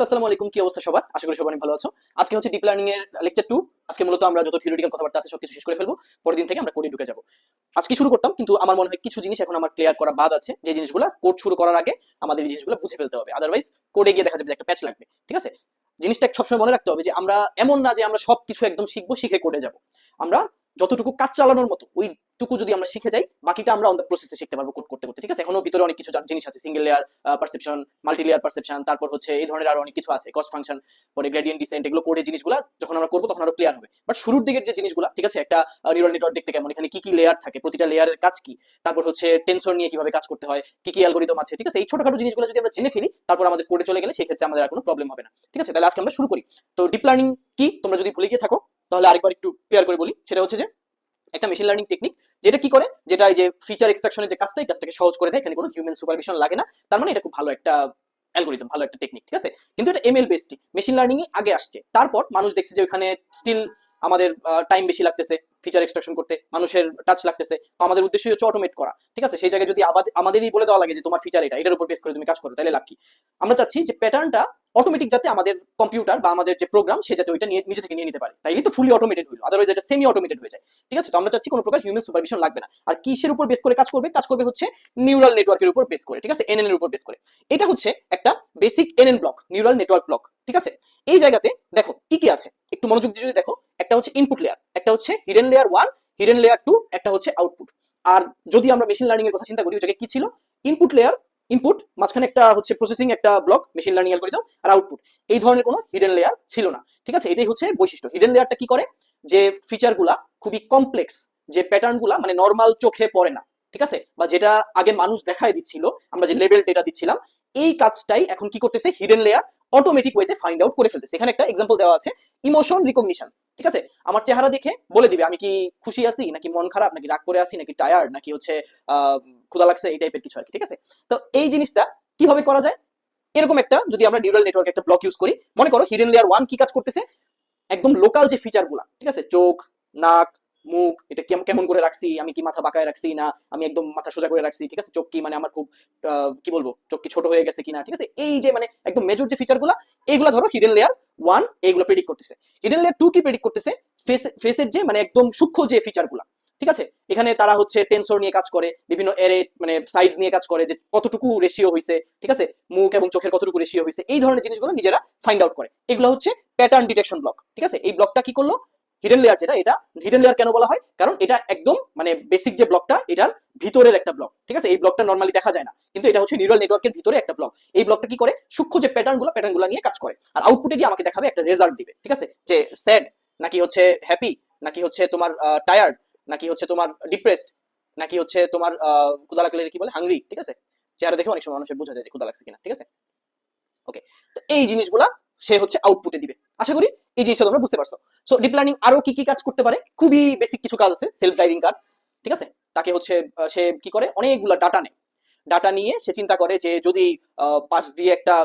আসসালামু আলাইকুম, কি অবস্থা সবার? আশা করি সবাই অনেক ভালো আছো। আজকে হচ্ছে ডিপ লার্নিং এর লেকচার 2। আজকে মূলত আমরা যত থিওরিটিক্যাল কথাবার্তা আছে সবকিছু শেষ করে ফেলবো। পরের দিন থেকে আমরা কোডে ঢুকে যাব। আজকে শুরু করতাম, কিন্তু আমার মনে হয় কিছু জিনিস এখন আমার ক্লিয়ার করা বাদ আছে, যে জিনিসগুলো কোড শুরু করার আগে আমাদের এই জিনিসগুলো বুঝে ফেলতে হবে, আদারওয়াইজ কোডে গিয়ে দেখা যাবে যে একটা প্যাচ লাগবে। ঠিক আছে? জিনিসটা সবসময় মনে রাখতে হবে যে আমরা এমন না যে আমরা সবকিছু একদম শিখবো, শিখে কোডে যাব। আমরা যতটুকু কাজ চালানোর মতো ওইটুকু যদি আমরা শিখে যাই, বাকিটা আমরা অন দ্য প্রসেসে শিখতে পারবো কোড করতে করতে। ঠিক আছে? এখনো ভিতরে অনেক কিছু জিনিস আছে, single layer perception, multi layer perception, তারপর হচ্ছে এই ধরনের আরো অনেক কিছু আছে, কস্ট ফাংশন, পরে গ্রেডিয়েন্ট ডিসেন্ট, এগুলো কোডে জিনিসগুলো যখন আমরা করবো তখন আরো ক্লিয়ার হবে। বাট শুরুর দিকের যে জিনিসগুলো, ঠিক আছে, একটা নিউরাল নেটওয়ার্ক দেখতে কেমন, এখানে কি কি লেয়ার থাকে, প্রতিটা লেয়ারের কাজ কি, তারপর হচ্ছে টেনসর নিয়ে কিভাবে কাজ করতে হয়, কি কি অ্যালগরিদম আছে, ঠিক আছে, এই ছোটখাটো জিনিসগুলো যদি আমরা জেনে ফেলি তারপর আমাদের কোডে চলে গেলে সেই ক্ষেত্রে আমাদের আর কোনো প্রবলেম হবে না। ঠিক আছে? তাহলে আজকে আমরা শুরু করি। তো ডিপ লার্নিং কি তোমরা যদি ভুলে গিয়ে থাকো তাহলে আরেকবার একটু ক্লিয়ার করে বলি। সেটা হচ্ছে যে একটা মেশিন লার্নিং টেকনিক, যেটা কি করে, যেটা এই যে ফিচার এক্সট্রাকশনের যে কাজটা, এই কাজটাকে সহজ করে দেয়। এখানে কোনো হিউম্যান সুপারভিশন লাগে না। তার মানে এটা খুব ভালো একটা অ্যালগরিদম, ভালো একটা টেকনিক। ঠিক আছে? কিন্তু এটা এমএল বেসড, মেশিন লার্নিং আগে আসছে, তারপর মানুষ দেখছে যে ওখানে স্টিল আমাদের টাইম বেশি লাগতেছে ফিচার এক্সট্রাকশন করতে, মানুষের টাচ লাগতেছে। তো আমাদের উদ্দেশ্য হচ্ছে অটোমেট করা। ঠিক আছে? সেই জায়গায় যদি আমাদেরই বলে দেওয়া লাগে যে তোমার ফিচার এটার উপর বেস করে তুমি কাজ করো, তাহলে লাভ কি? আমরা চাচ্ছি যে প্যাটার্নটা অটোমেটিক, যাতে আমাদের কম্পিউটার বা আমাদের যে প্রোগ্রাম সে যাতে ওইটা নিজে থেকে নিয়ে নিতে পারে, তাইলে তো ফুলি অটোমেটেড হইলো, আদারওয়াইজ এটা সেমি অটোমেটেড হয়ে যায়। ঠিক আছে? তো আমরা চাচ্ছি কোনো প্রকার হিউম্যান সুপারভিশন লাগবে না। আর কিসের উপর বেস করে কাজ করবে? কাজ করবে হচ্ছে নিউরাল নেটওয়ার্কের উপর বেস করে। ঠিক আছে? এনএন এর উপর বেস করে। এটা হচ্ছে একটা basic NN block, neural network block. ঠিক আছে? এই জায়গাতে দেখো কি কি আছে, একটু মনোযোগ দিয়ে যদি দেখো, একটা হচ্ছে ইনপুট লেয়ার, একটা হচ্ছে হিডেন লেয়ার 1, হিডেন লেয়ার 2, একটা হচ্ছে আউটপুট। আর যদি আমরা মেশিন লার্নিং এর কথা চিন্তা করি, ওই জায়গায় কি ছিল? ইনপুট লেয়ার, ইনপুট, মাঝখানে একটা হচ্ছে প্রসেসিং একটা ব্লক, মেশিন লার্নিং অ্যালগরিদম, আর আউটপুট। এই ধরনের কোনো হিডেন লেয়ার ছিল না। ঠিক আছে? এটাই হচ্ছে বৈশিষ্ট্য। হিডেন লেয়ারটা কি করে, যে ফিচারগুলা খুবই কমপ্লেক্স, যে প্যাটার্নগুলা মানে নর্মাল চোখে পড়ে না, ঠিক আছে, বা যেটা আগে মানুষ দেখায় দিচ্ছিল, আমরা যে লেভেল ডেটা দিচ্ছিলাম, এই কাজটাই এখন কি করতেছে হিডেন লেয়ার অটোমেটিক ওয়েতে ফাইন্ড আউট করে ফেলতেছে। এখানে একটা এক্সাম্পল দেওয়া আছে, ইমোশন রিকগনিশন। ঠিক আছে? আমার চেহারা দেখে বলে দিবে আমি কি খুশি আছি, নাকি মন খারাপ, নাকি রাগ করে আছি, নাকি টায়ার্ড, নাকি হচ্ছে ক্ষুধা লাগছে, এই টাইপের কিছু আর কি। ঠিক আছে? তো এই জিনিসটা কিভাবে করা যায়? এরকম একটা যদি আমরা নিউরাল নেটওয়ার্ক একটা ব্লক ইউজ করি, মনে করো হিডেন লেয়ার 1 কি কাজ করতেছে, একদম লোকাল যে ফিচার গুলা, ঠিক আছে, চোখ, নাক, মুখ, এটা কেমন করে রাখছি, আমি কি মাথা বাঁকায় রাখছি না আমি একদম মাথা সোজা করে রাখছি, ঠিক আছে, চোখ কি মানে আমার খুব কি বলবো, চোখ কি ছোট হয়ে গেছে কিনা, ঠিক আছে, এই যে মানে একদম মেজর যে ফিচার গুলা, এইগুলা ধরো হিডেন লেয়ার 1 এইগুলো প্রেডিক্ট করতেছে। হিডেন লেয়ার 2 কি প্রেডিক্ট করতেছে? ফেসের যে মানে একদম সূক্ষ্ম যে ফিচার গুলা। ঠিক আছে? এখানে তারা হচ্ছে টেনসর নিয়ে কাজ করে, বিভিন্ন এরে মানে সাইজ নিয়ে কাজ করে, যে কতটুকু রেশিও হয়েছে, ঠিক আছে, মুখ এবং চোখের কতটুকু রেশিও হয়েছে, এই ধরনের জিনিসগুলো নিজেরা ফাইন্ড আউট করে। এগুলো হচ্ছে প্যাটার্ন ডিটেকশন ব্লক। ঠিক আছে? এই ব্লকটা কি করলো, হিডেন লেয়ার, যেটা এটা হিডেন লেয়ার কেন বলা হয়, কারণ এটা একদম মানে বেসিক যে ব্লকটা, এটার ভিতরের একটা ব্লক। ঠিক আছে? এই ব্লকটা নর্মালি দেখা যায় না, কিন্তু এটা হচ্ছে নিউরাল নেটওয়ার্কের ভিতরে একটা ব্লক। এই ব্লকটা কি করে, সূক্ষ্ম যে প্যাটার্নগুলো নিয়ে কাজ করে, আর আউটপুটে গিয়ে আমাকে দেখাবে, একটা রেজাল্ট দিবে। ঠিক আছে? যে স্যাড, নাকি হচ্ছে হ্যাপি, নাকি হচ্ছে তোমার টায়ার্ড, নাকি হচ্ছে তোমার ডিপ্রেসড, নাকি হচ্ছে তোমার ক্ষুধা লাগলে কি বলে, হাংরি। ঠিক আছে? চেহারা দেখে অনেক সময় মানুষের বোঝা যায় যে ক্ষুধা লাগছে কিনা। ঠিক আছে? ওকে। তো এই জিনিসগুলা সে হচ্ছে আউটপুটে দিবে। আশা করি এই জিনিসটা তোমরা বুঝতে পারছো। সো ডিপ লার্নিং আরো কি কি কাজ করতে পারে? খুবই বেসিক কিছু কাজ আছে। সেলফ ড্রাইভিং কার, ঠিক আছে, তাকে হচ্ছে সে কি করে, অনেকগুলা ডাটা নেয়। ডাটা নিয়ে সে চিন্তা করে যে যদি পাশ দিয়ে একটা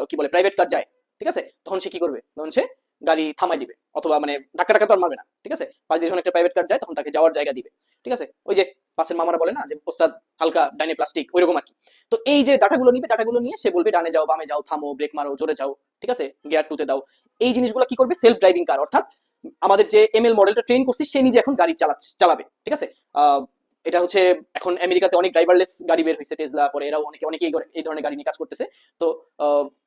কি বলে প্রাইভেট কার যায়, ঠিক আছে, তখন সে কি করবে, তখন সে গাড়ি থামাই দিবে, অথবা মানে ধাক্কা টাক্কা তো আর মারবে না। ঠিক আছে? পাশ দিয়ে যখন একটা প্রাইভেট কার যায় তখন তাকে যাওয়ার জায়গা দিবে। ঠিক আছে? ওই যে পাশের মামারা বলে না যে ওস্তাদ হালকা ডাইনে প্লাস্টিক, ওইরকম আর কি। তো এই যে ডাটাগুলো নিবে, ডাটাগুলো নিয়ে সে বলবে ডানে যাও, বামে যাও, থামো, ব্রেক মারো, জোরে যাও, ঠিক আছে, গিয়ার টুতে দাও। এই জিনিসগুলো কি করবে, সেলফ ড্রাইভিং কার, অর্থাৎ আমাদের যে এমএল মডেলটা ট্রেন করছি সে নিজে এখন গাড়ি চালাবে। ঠিক আছে? এটা হচ্ছে এখন আমেরিকাতে অনেক ড্রাইভারলেস গাড়ি বের হয়েছে, টেসলা, পরে এরাও অনেকেই এই ধরনের গাড়ি নিয়ে কাজ করতেছে। তো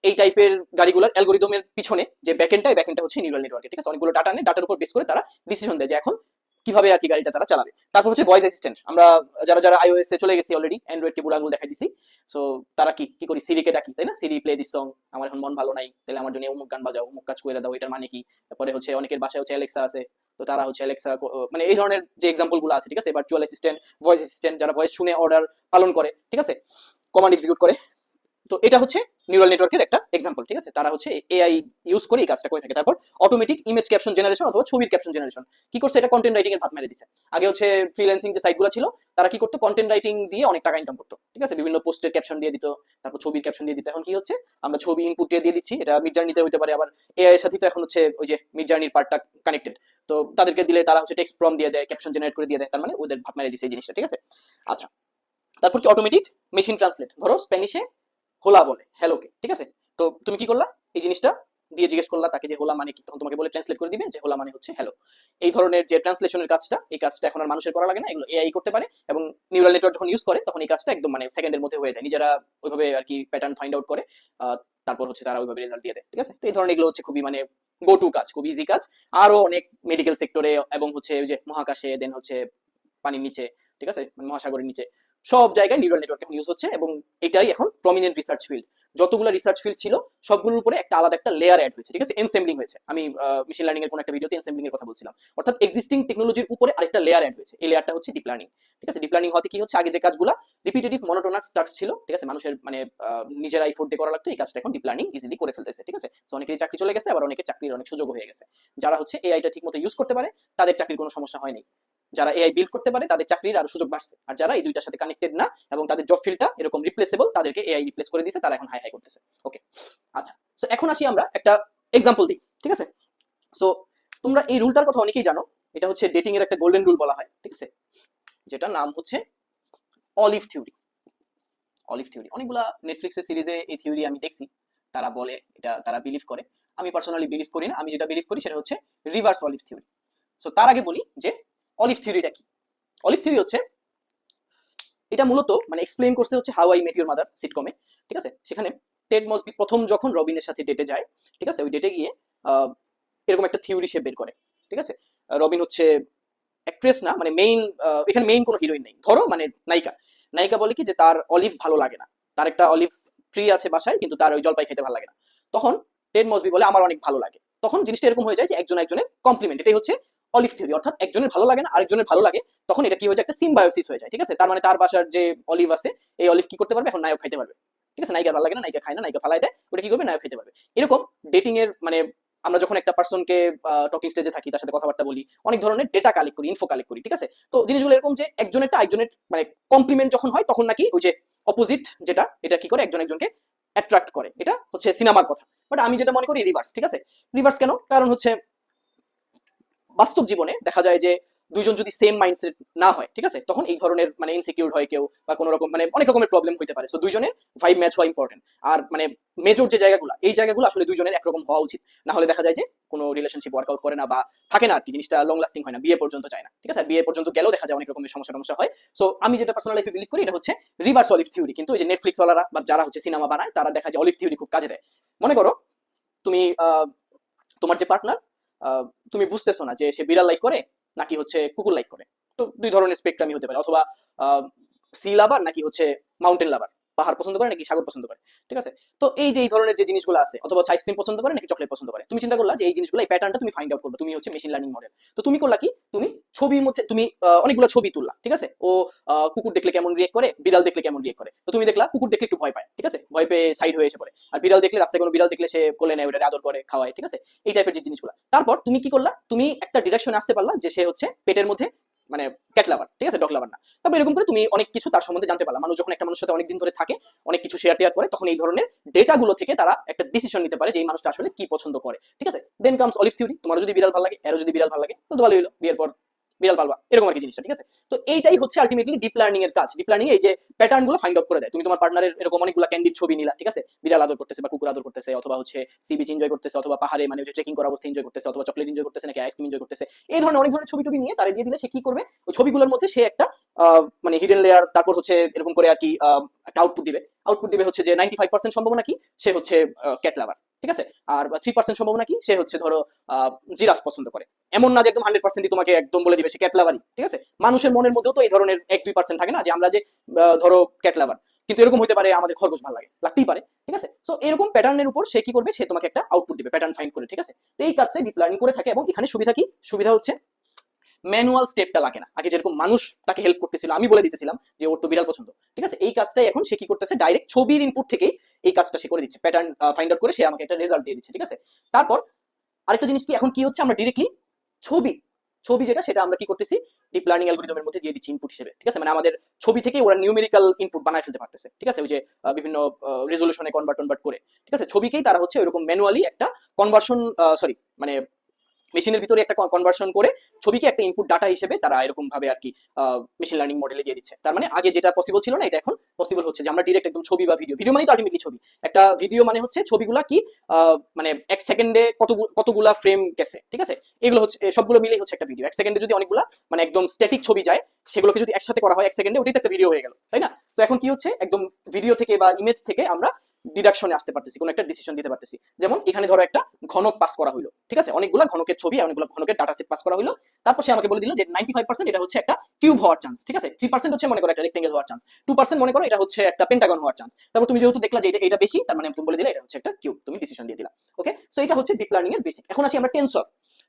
এই টাইপের গাড়িগুলোর অ্যালগোরিদমের পিছনে যে ব্যাকএন্ডটা, এই ব্যাকএন্ডটা হচ্ছে নিউরাল নেটওয়ার্কে। ঠিক আছে? অনেকগুলো ডাটা নেই, ডাটার উপর বেস করে তারা ডিসিশন দেয় যে এখন কিভাবে আর কি গাড়িটা তারা চালাবে। তারপর হচ্ছে ভয়েস অ্যাসিস্ট্যান্ট। আমরা যারা যারা আইওএস এ চলে গেছি অলরেডি, অ্যান্ড্রয়েড কে বুড়ো আঙুল দেখাই দিছি। সো তারা কি কি করি, সিরিকে ডাকি, তাই না, সিরি প্লে দিস সং, আমার এখন মন ভালো নাই, তাহলে আমার জন্য অমুক গান বাজাও, অমুক কাজ করে দাও, এটার মানে কি। তারপরে হচ্ছে অনেকের বাসায় হচ্ছে অ্যালেক্সা আছে, তো তারা হচ্ছে অ্যালেক্সা, মানে এই ধরনের যে এক্সাম্পল গুলো আছে, ঠিক আছে, ভার্চুয়াল অ্যাসিস্ট্যান্ট, ভয়েস অ্যাসিস্ট্যান্ট, যারা ভয়েস শুনে অর্ডার পালন করে, ঠিক আছে, কমান্ড এক্সিকিউট করে। তো এটা হচ্ছে নিউরাল নেটওয়ার্কের একটা এক্সাম্পল। ঠিক আছে? তারা হচ্ছে এআই ইউজ করে এই কাজটা করে থাকে। তারপর অটোমেটিক ইমেজ ক্যাপশন জেনারেশন অথবা ছবির ক্যাপশন জেনারেশন কি করছে, এটা কন্টেন্ট রাইটিং এর ভাত মেরে দিছে। আগে হচ্ছে ফ্রিল্যান্সিং যে সাইটগুলো ছিল, তারা কি করতো, কন্টেন্ট রাইটিং দিয়ে অনেক টাকা ইনকাম করতো। ঠিক আছে? বিভিন্ন পোস্টের ক্যাপশন দিয়ে দিত, তারপর ছবির ক্যাপশন দিয়ে দিত। এখন কি হচ্ছে, আমরা ছবি ইনপুট দিয়ে দিচ্ছি, এটা মিড জার্নিতে হতে পারে, আবার এআই এর সাথে তো এখন হচ্ছে ওই যে মিড জার্নির পার্টটা কানেক্টেড। তো তাদেরকে দিলে তারা হচ্ছে টেক্সট প্রম্পট দিয়ে দেয়, ক্যাপশন জেনারেট করে দিয়ে দেয়, তার মানে ওদের ভাত মেরে দিছে এই জিনিসটা। ঠিক আছে? আচ্ছা, তারপর কি অটোমেটিক মেশিন ট্রান্সলেট, ধরো স্প্যানিশে হোলা বলে হ্যালোকে, ঠিক আছে, তো তুমি কি করলা, এই জিনিসটা দিয়ে জিজ্ঞেস করলা তাকে যে হোলা মানে কি, তখন তোমাকে বলে ট্রান্সলেট করে দিবে যে হোলা মানে হচ্ছে হ্যালো। এই ধরনের যে ট্রান্সলেশনের কাজটা, এই কাজটা এখন আর মানুষের করা লাগে না, এগুলো এআই করতে পারে। এবং নিউরাল নেটওয়ার্ক যখন ইউজ করে তখন এই কাজটা একদম মানে সেকেন্ডের মধ্যে হয়ে যায়, নিজেরা ওইভাবে আর কি প্যাটার্ন ফাইন্ড আউট করে, তারপর হচ্ছে তারা ওইভাবে রেজাল্ট দিয়ে দেয়। ঠিক আছে, তো এই ধরনের এগুলো হচ্ছে খুবই মানে গো টু কাজ, খুব ইজি কাজ। আরো অনেক মেডিকেল সেক্টরে এবং হচ্ছে ওই যে মহাকাশে, দেন হচ্ছে পানির নিচে, ঠিক আছে, মানে মহাসাগরের নিচে, সব জায়গায় নিউরাল নেটওয়ার্ক এখন ইউজ হচ্ছে। এবং এটাই এখন প্রমিনেন্ট রিসার্চ ফিল্ড। যতগুলো রিসার্চ ফিল্ড ছিল সবগুলোর উপরে একটা আলাদা একটা লেয়ার অ্যাড হয়েছে, ঠিক আছে, এনসেম্বলিং হয়েছে। আমি মেশিন লার্নিং এর কোন একটা ভিডিওতে এনসেম্বলিং এর কথা বলছিলাম, অর্থাৎ এক্সিস্টিং টেকনোলজির উপরে আরেকটা লেয়ার অ্যাড হয়েছে। এই লেয়ারটা হচ্ছে ডিপ লার্নিং। ঠিক আছে, ডিপ লার্নিং হতে কি হচ্ছে, আগে যে কাজগুলো রিপিটেটিভ মনোটোনাস টাস্ক ছিল, ঠিক আছে, মানুষের মানে নিজেরা এফোর্ট দিয়ে করা লাগতো, এই কাজটা এখন ডিপ লার্নিং ইজিলি করে ফেলতেছে। ঠিক আছে, সো অনেকেরই চাকরি চলে গেছে, আবার অনেকের চাকরির অনেক সুযোগ হয়ে গেছে। যারা হচ্ছে এআইটা ঠিকমতো ইউজ করতে পারে তাদের চাকরির কোনো সমস্যা হয়নি, যারা এআই বিল্ড করতে পারে তাদের চাকরির আরো সুযোগ বাড়ছে। আর যারা এই দুইটার সাথে কানেক্টেড না এবং তাদের জব ফিল্ডটা এরকম রিপ্লেসেবল, তাদেরকে এআই রিপ্লেস করে দিয়েছে, তারা এখন হাই হাই করতেছে। ওকে, আচ্ছা, সো এখন আসি আমরা একটা এক্সাম্পল দিই। ঠিক আছে, সো তোমরা এই রুলটার কথা অনেকেই জানো, এটা হচ্ছে ডেটিং এর একটা গোল্ডেন রুল বলা হয়। ঠিক আছে, যেটা নাম হচ্ছে অলিভ থিওরি। অলিভ থিওরি অনেকগুলা নেটফ্লিক্সের সিরিজে এই থিওরি আমি দেখছি, তারা বলে এটা, তারা বিলিভ করে। আমি পার্সোনালি বিলিভ করি না, আমি যেটা বিলিভ করি সেটা হচ্ছে রিভার্স অলিভ থিওরি। সো তার আগে বলি যে অলিভ থিওরিটা কি। অলিভ থিওরি হচ্ছে, এটা মূলত মানে এক্সপ্লেইন করছে হচ্ছে how I met your mother সিটকমে। ঠিক আছে, সেখানে টেড মসবি প্রথম যখন রবিনের সাথে ডেটে যায়, ঠিক আছে, ওই ডেটে গিয়ে এরকম একটা থিওরি সে বের করে। ঠিক আছে, রবিন হচ্ছে অ্যাক্ট্রেস না, মানে মেইন, এখানে মেইন কোনো হিরোইন নেই, ধরো মানে নায়িকা। নায়িকা বলে কি যে তার অলিভ ভালো লাগে না, তার একটা অলিভ ট্রি আছে বাসায় কিন্তু তার ওই জলপাই খেতে ভালো লাগে না। তখন টেড মসবি বলে আমার অনেক ভালো লাগে। তখন জিনিসটা এরকম হয়ে যায় যে একজন একজনের কমপ্লিমেন্ট, এটাই হচ্ছে অলিভ থিওরি। অর্থাৎ একজনের ভালো লাগে না আরেকজনের ভালো লাগে, তখন এটা কি হয়ে যায়, একটা সিম্বায়োসিস হয়ে যায়। ঠিক আছে, তার মানে তার বাসার যে অলিভ আছে, এই অলিভ কি করতে পারবে, এখন নায়ক খাইতে পারবে। ঠিক আছে, নায়িকার ভালো লাগে না, নায়িকা খায় না, নায়িকা ফালাই দেয়, ওটা কি করবে, নায়ক খেতে পারবে। এরকম ডেটিং এর মানে আমরা যখন একটা পার্সনকে টকিং স্টেজে থাকি, তার সাথে কথাবার্তা বলি, অনেক ধরনের ডেটা কালেক্ট করি, ইনফো কালেক্ট করি। ঠিক আছে, তো জিনিসগুলো এরকম যে একজনেরটা আরেকজনের মানে কমপ্লিমেন্ট যখন হয়, তখন নাকি ওই যে অপোজিট যেটা, এটা কি করে, একজন একজনকে অ্যাট্রাক্ট করে। এটা হচ্ছে সিনেমার কথা, বাট আমি যেটা মনে করি রিভার্স। ঠিক আছে, রিভার্স কেন, কারণ হচ্ছে বাস্তব জীবনে দেখা যায় যে দুইজন যদি সেম মাইন্ডসেট না হয়, ঠিক আছে, তখন এই ধরনের মানে ইনসিকিউর হয় কেউ, বা কোনো রকম মানে অনেক রকমের প্রবলেম হতে পারে। সো দুইজনের ভাইব ম্যাচ হওয়া ইম্পর্টেন্ট। আর মানে মেজর যে জায়গাগুলো, এই জায়গাগুলো আসলে দুইজনের একরকম হওয়া উচিত, না হলে দেখা যায় যে কোনো রিলেশনশিপ ওয়ার্কআউট করে না, বা থাকে না আর কি, জিনিসটা লং লাস্টিং হয় না, বিয়ে পর্যন্ত যায় না। ঠিক আছে, বিয়ে পর্যন্ত গেলেও দেখা যায় অনেক রকমের সমস্যা টমস্যা হয়। সো আমি যেটা পার্সোনাল লাইফে বিলিভ করি, এটা হচ্ছে রিভার্স অলিভ থিওরি। কিন্তু ওই যে নেটফ্লিক্স ওয়ালারা বা যারা হচ্ছে সিনেমা বানায়, তারা দেখা যায় অলিভ থিওরি খুব কাজে দেয়। মনে করো তুমি তোমার যে পার্টনার, তুমি বুঝতেছো না যে সে বিড়াল লাইক করে নাকি হচ্ছে কুকুর লাইক করে। তো দুই ধরনের স্পেকট্রামই হতে পারে, অথবা সি লাভার নাকি হচ্ছে মাউন্টেন লাভার, পাহাড় পছন্দ করে নাকি সাগর পছন্দ করে। ঠিক আছে, তো এই যে এই ধরনের যে জিনিসগুলো আছে, অথবা আইসক্রিম পছন্দ করে নাকি চকলেট পছন্দ করে, তুমি চিন্তা করলা যে এই জিনিসগুলো, এই প্যাটার্নটা তুমি ফাইন্ড আউট করবে, তুমি হচ্ছে মেশিন লার্নিং মডেল। তো তুমি করলা কি, তুমি ছবির মধ্যে তুমি অনেকগুলো ছবি তুললা। ঠিক আছে, ও কুকুর দেখলে কেমন রিয়েক্ট করে, বিড়াল দেখলে কেমন রিয়েক্ট করে। তো তুমি দেখলা কুকুর দেখলে একটু ভয় পায়, ঠিক আছে, ভয় পেয়ে সাইড হয়ে এসে পড়ে। আর বিড়াল দেখলে, রাস্তায় কোনো বিড়াল দেখলে সে কোলে নেয়, ওটা আদর করে খাওয়ায়। ঠিক আছে, এই টাইপের যে জিনিসগুলো। তারপর তুমি কি করলা, তুমি একটা ডিরেকশনে আসতে পারলা যে সে হচ্ছে পেটের মধ্যে মানে ক্যাট লাভার, ঠিক আছে, ডগ লাভার না। তারপর এরকম করে তুমি অনেক কিছু তার সম্বন্ধে জানতে পারলা। মানুষ যখন একটা মানুষের সাথে অনেকদিন ধরে থাকে, অনেক কিছু শেয়ার টেয়ার করে, তখন এই ধরনের ডেটাগুলো থেকে তারা একটা ডিসিশন নিতে পারে যে এই মানুষটা আসলে কি পছন্দ করে। ঠিক আছে, দেন কামস অলিভ থিওরি। তোমার যদি বিড়াল ভালো লাগে, এরও যদি বিড়াল ভালো লাগে, তো ভালোই হলো, বিয়ের পর বিড়াল পালবা, এরকম আর কি জিনিসটা। ঠিক আছে, তো এইটাই হচ্ছে আলটিমেটলি ডিপ লার্নিং এর কাজ। ডিপ লার্নিং এই যে প্যাটার্ন গুলো ফাইন্ড আউট করে দেয়। তুমি তোমার পার্টনারের এরকম অনেকগুলো ক্যান্ডিড ছবি নিলা, ঠিক আছে, বিড়াল আদর করতেছে বা কুকুর আদর করতেছে, অথবা হচ্ছে সি বিচ এনজয় করতেছে, অথবা পাহাড়ে মানে ট্রেকিং করা অবস্থা এনজয় করতেছে, অথবা চকলেট এনজয় করতেছে নাকি আইসক্রিম এনজয় করতেছে, এই ধরনের অনেক ধরনের ছবি টবি নিয়ে তারা দিয়ে দিলে সে কি করবে, ওই ছবিগুলোর মধ্যে সে একটা মানে হিডেন লেয়ার, তারপর হচ্ছে এরকম করে আর কি একটা আউটপুট দিবে। আউটপুট দিবে হচ্ছে যে 95% সম্ভাবনা কি সে হচ্ছে ক্যাট লাভার। ঠিক আছে, আর 3% সম্ভাবনা কি সে হচ্ছে ধরো জিরাফ পছন্দ করে। এমন না যে একদম 100% তোমাকে একদম বলে দিবে সে ক্যাট লাভারই। ঠিক আছে, মানুষের মনের মধ্যেও তো এই ধরনের 1-2% থাকে না, যে আমরা যে ধরো ক্যাট লাভার, কিন্তু এরকম হতে পারে আমাদের খরগোশ ভালো লাগে, লাগতেই পারে। ঠিক আছে, সো এরকম প্যাটার্নের উপর সে কি করবে, সে তোমাকে একটা আউটপুট দিবে, প্যাটার্ন ফাইন্ড করে। ঠিক আছে, তো এই কাজটা ডিপ লার্নিং করে থাকে। এবং এখানে সুবিধা কি, সুবিধা হচ্ছে ম্যানুয়াল স্টেপটা লাগে না। আগে যেরকম মানুষ তাকে হেল্প করতেছিল, আমি বলে দিতেছিলাম যে ওর তো বিড়াল পছন্দ, ঠিক আছে, এই কাজটাই এখন সে কি করতেছে, ডাইরেক্ট ছবির ইনপুট থেকেই এই কাজটা সে করে দিচ্ছে, প্যাটার্ন ফাইন্ড আউট করে সে আমাকে একটা রেজাল্ট দিয়ে দিচ্ছে। ঠিক আছে, তারপর আরেকটা জিনিস কি, এখন কি হচ্ছে, আমরা ডিরেক্টলি ছবি ছবি যেটা, সেটা আমরা কি করতেছি, ডিপ লার্নিং অ্যালগরিদমের মধ্যে দিয়ে দিচ্ছি ইনপুট হিসেবে। ঠিক আছে, মানে আমাদের ছবি থেকে ওরা নিউমেরিক্যাল ইনপুট বানায় ফেলতে পারতেছে। ঠিক আছে, ওই যে বিভিন্ন রেজলিউশনে কনভার্ট করে। ঠিক আছে, ছবিকেই তারা হচ্ছে ওইরকম ম্যানুয়ালি একটা কনভার্সন, সরি মানে মেশিনের ভিতরে একটা কনভার্সন করে ছবিকে একটা ইনপুট ডাটা হিসেবে তারা এরকম ভাবে আর কি মেশিন লার্নিং মডেলে দিয়ে দিচ্ছে। তার মানে আগে যেটা পসিবল ছিল না, এটা এখন পসিবল হচ্ছে যে আমরা ডিরেক্ট একদম ছবি বা ভিডিও মানে তো আলটিমেটলি ছবি, একটা ভিডিও মানে হচ্ছে ছবিগুলা কি মানে এক সেকেন্ডে কতগুলা ফ্রেম গেছে, ঠিক আছে, এগুলো হচ্ছে সবগুলো মিলেই হচ্ছে একটা ভিডিও। এক সেকেন্ডে যদি অনেকগুলা মানে একদম স্ট্যাটিক ছবি যায়, সেগুলোকে যদি একসাথে করা হয় এক সেকেন্ডে, ওটাই তো একটা ভিডিও হয়ে গেল, তাই না? তো এখন কি হচ্ছে, একদম ভিডিও থেকে বা ইমেজ থেকে আমরা ডিডাকশনে আসতে পারতেছি, কোনো একটা ডিসিশন দিতে পারতেছি। যেমন এখানে ধরো একটা ঘনক পাস করা হলো, ঠিক আছে, অনেকগুলো ঘনকের ছবি, অনেকগুলো ঘনকের ডাটা সেট পাস করা হলো। তারপর সে আমাকে বলে দিল যে 95% এটা হচ্ছে একটা কিউব হওয়ার চান্স, ঠিক আছে, 3% হচ্ছে মনে করো একটা রেক্টেঙ্গেল হওয়ার চান্স, 2% মনে করো এটা হচ্ছে একটা পেন্টাগন হওয়ার চান্স। তারপর তুমি যেহেতু দেখলা যে এটা বেশি, তার মানে তুমি বলে দিলে এটা হচ্ছে একটা কিউব, তুমি ডিসিশন দিয়ে দিলা। ওকে, সো এটা হচ্ছে ডিপ লার্নিং এর বেসিক। এখন আসি আমরা টেনসর,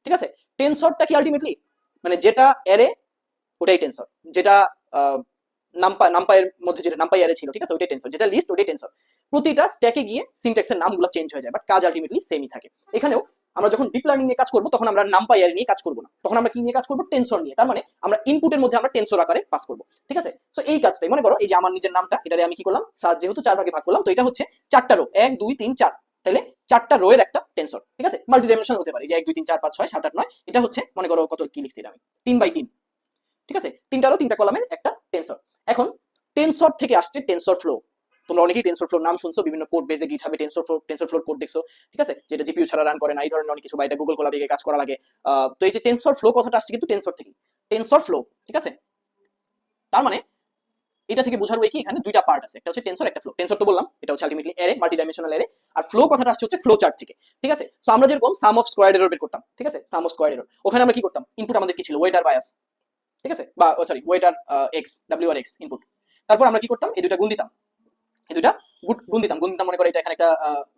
ঠিক আছে। টেনসরটা কি আলটিমেটলি মানে যেটা অ্যারে ওটাই টেনসর, যেটা নাম্পাইয়ের মধ্যে যেটা নাম্পাই অ্যারে ছিল, ঠিক আছে, ওইটাই টেনসর, যেটা লিস্ট ওইটাই টেনসর। প্রতিটা স্ট্যাকে গিয়ে সিনট্যাক্সের নামগুলো চেঞ্জ হয়ে যায়, বাট কাজ আলটিমেটলি সেমই থাকে। এখানেও আমরা যখন ডিপ লার্নিং নিয়ে কাজ করব, তখন আমরা নাম্পাই অ্যারে নিয়ে কাজ করব না, তখন আমরা কি নিয়ে কাজ করব, টেনসর নিয়ে। তার মানে আমরা ইনপুটের মধ্যে আমরা টেনসর আকারে পাস করব, ঠিক আছে। সো এই কাজটাই মনে করো, এই যে আমার নিজের নামটা, এটারে আমি কি করলাম, যেহেতু 4 ভাগে ভাগ করলাম, তো এটা হচ্ছে 4টা রো, 1 2 3 4, তাহলে 4টা রো এর একটা টেনসর, ঠিক আছে, মাল্টি ডাইমেনশনাল হতে পারে, যে 1 2 3 4 5 6 7 8 9, এটা হচ্ছে মনে করো কত কি লিখছি আমি 3/3, ঠিক আছে, 3টা রো 3টা কলামের একটা টেনসর। এখন টেনসর থেকে আসছে টেনসর ফ্লো। তোমরা অনেকেই টেনসর ফ্লোর নাম শুনছো, বিভিন্ন কোড বেজে গিটহাবে টেনসর ফ্লোর কোড দেখছো, ঠিক আছে, যেটা জিপিইউ ছাড়া রান করে না, এই ধরনের অনেক কিছু, বা এটা গুগল কোলাবে কাজ করা লাগে। তো এই যে টেনসর ফ্লো কথাটা আসছে কিন্তু টেনসর থেকে, টেনসর ফ্লো, ঠিক আছে। তার মানে এটা থেকে বোঝার ওই কি, এখানে দুইটা পার্ট আছে, একটা হচ্ছে টেনসর, একটা ফ্লো। টেনসর তো বললাম এটা হচ্ছে ultimately array, multi dimensional array. আর ফ্লো কথাটা আসছে হচ্ছে ফ্লো চার্ট থেকে, ঠিক আছে। সো আমরা যেরকম সাম অফ স্কয়ার এরর বের করতাম, ঠিক আছে, সাম অফ স্কয়ার এরর, ওখানে আমরা কি করতাম, ইনপুট আমাদের কি ছিল, ওয়েট আর বায়াস, ঠিক আছে, বা সরি ওয়েট আর এক্স, ডাব্লিউ আর এক্স ইনপুট। তারপর আমরা কি করতাম, এই দুইটা গুণ দিতাম, এই দুইটা গুণ দিতাম মনে করে এটা এখানে একটা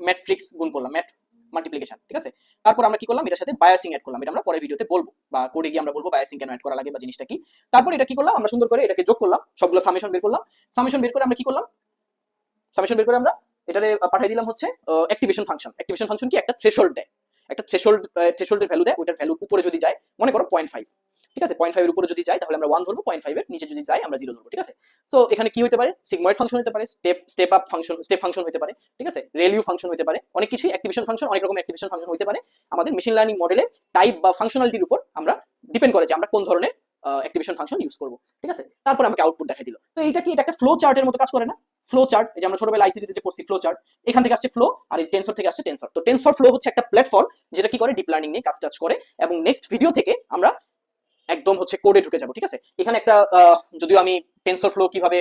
ম্যাট্রিক্স গুণ করলাম, ম্যাট মাল্টিপ্লিকেশন, ঠিক আছে। তারপর আমরা কি করলাম, এটার সাথে বায়াসিং অ্যাড করলাম, এটা আমরা পরের ভিডিওতে বলবো, বা কোডে গিয়ে আমরা বলবো বায়াসিং কেন অ্যাড করা লাগে বা জিনিসটা কি। তারপর এটা কি করলাম, আমরা সুন্দর করে এটাকে যোগ করলাম, সবগুলো সামেশন বের করলাম। সামেশন বের করে আমরা কি করলাম, সামেশন বের করে আমরা এটারে পাঠিয়ে দিলাম হচ্ছে অ্যাক্টিভেশন ফাংশন। অ্যাক্টিভেশন ফাংশন কি, একটা থ্রেশহোল্ড দেয়, একটা থ্রেশহোল্ডের ভ্যালু দেয়, ওইটার ভ্যালুর উপরে যদি যায়, মনে করো 0.5, ঠিক আছে, 0.5 এর উপরে যদি যায় তাহলে আমরা 1 ধরবো, 0.5 এর নিচে যদি যায় আমরা 0 ধরবো, ঠিক আছে। সো এখানে কি হতে পারে, সিগময়েড ফাংশন হতে পারে, step up function, step function হতে পারে, ঠিক আছে, রেলিউ ফাংশন হতে পারে, অনেক কিছুই অ্যাক্টিভেশন ফাংশন, অনেক রকম অ্যাক্টিভেশন ফাংশন হতে পারে। আমাদের মেশিন লার্নিং মডেলের টাইপ বা ফাংশনালিটির উপর আমরা ডিপেন্ড করে যে আমরা কোন ধরনের অ্যাক্টিভেশন ফাংশন ইউজ করবো, ঠিক আছে। তারপর আমাকে আউটপুট দেখাই দিল। তো এইটা কি, এটা একটা ফ্লো চার্টের মতো কাজ করে না, ফ্লো চার্ট, এই যে আমরা ছোটবেলায় আইসিটিতে যে পড়ছি ফ্লো চার্ট, এখান থেকে আসছে ফ্লো, আর এই টেনসর থেকে আসছে টেনসর। তো টেনসর ফ্লো হচ্ছে একটা প্ল্যাটফর্ম যেটা কি করে, ডিপ লার্নিং নিয়ে কাজ টাজ করে। এবং নেক্সট ভিডিও থেকে আমরা একদম হচ্ছে কোডে ঢুকে যাব, ঠিক আছে। এখানে একটা যদিও আমি টেনসর ফ্লো কিভাবে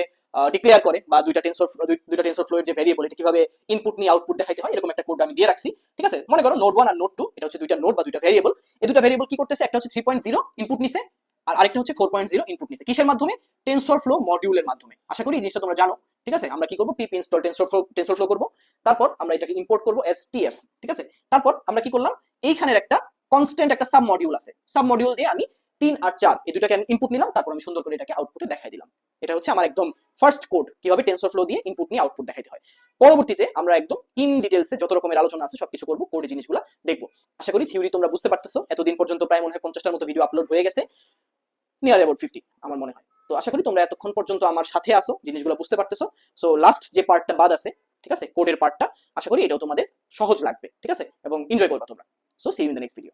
ডিক্লেয়ার করে, বা দুইটা টেনসর ফ্লো এর যে ভেরিয়েবল, এটা কিভাবে ইনপুট নিয়ে আউটপুট দেখাইতে হয়, এরকম একটা কোড আমি দিয়ে রাখছি, ঠিক আছে। মনে করো নোড 1 আর নোড 2, এটা হচ্ছে দুইটা নোড বা দুইটা ভেরিয়েবল। এই দুইটা ভেরিয়েবল কি করতেছে, একটা হচ্ছে 3.0 ইনপুট নিছে, আর আরেকটা হচ্ছে 4.0 ইনপুট নিছে। কিসের মাধ্যমে, টেনসর ফ্লো মডিউলের মাধ্যমে। আশা করি এই জিনিসটা তোমরা জানো, ঠিক আছে। আমরা কি করব, পিপ ইনস্টল টেনসর ফ্লো করব, তারপর আমরা এটাকে ইম্পোর্ট করব এসটিএফ, ঠিক আছে। তারপর আমরা কি করলাম, এইখানের একটা কনস্ট্যান্ট একটা সাব মডিউল আছে, সাব মডিউল দিয়ে আমি 3 আর 4 এই দুটাকে আমি ইনপুট নিলাম, তারপর আমি সুন্দর করে এটাকে আউটপুটে দেখাই দিলাম। এটা হচ্ছে আমার একদম ফার্স্ট কোড, কিভাবে টেনসর ফ্লো দিয়ে ইনপুট নিয়ে আউটপুট দেখাইতে হয়। পরবর্তীতে আমরা একদম ইন ডিটেইলসে যত রকমের আলোচনা আছে সবকিছু করব, কোডে জিনিসগুলো দেখবো। আশা করি থিওরি তোমরা বুঝতে পারতেছো। এতদিন পর্যন্ত প্রায় মনে হয় 50টার মতো ভিডিও আপলোড হয়ে গেছে, নিয়ার অ্যাবাউট 50 আমার মনে হয়। তো আশা করি তোমরা এতক্ষণ পর্যন্ত আমার সাথে আসো, জিনিসগুলো বুঝতে পারতেছো। সো লাস্ট যে পার্টটা বাদ আছে, ঠিক আছে, কোডের পার্টটা, আশা করি এটাও তোমাদের সহজ লাগবে, ঠিক আছে, এবং এনজয় করবা তোমরা। So see you in the next video.